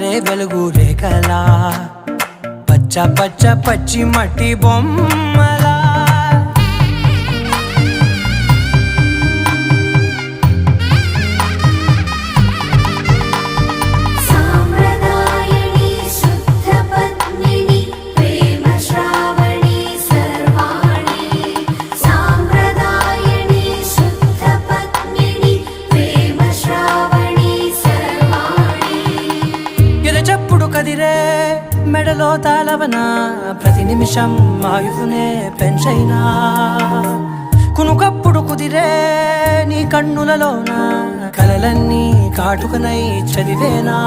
పారే వెలుగు రేఖలా పచ్చ పచ్చ పచ్చి మట్టి బొమ్మలా కదిరే మెడలో తాళవన ప్రతి నిమిషం ఆయుధునే పెంచైనా కునుకప్పుడు కుదిరే నీ కన్నులలోన కలలన్నీ కాటుకనై చదివేనా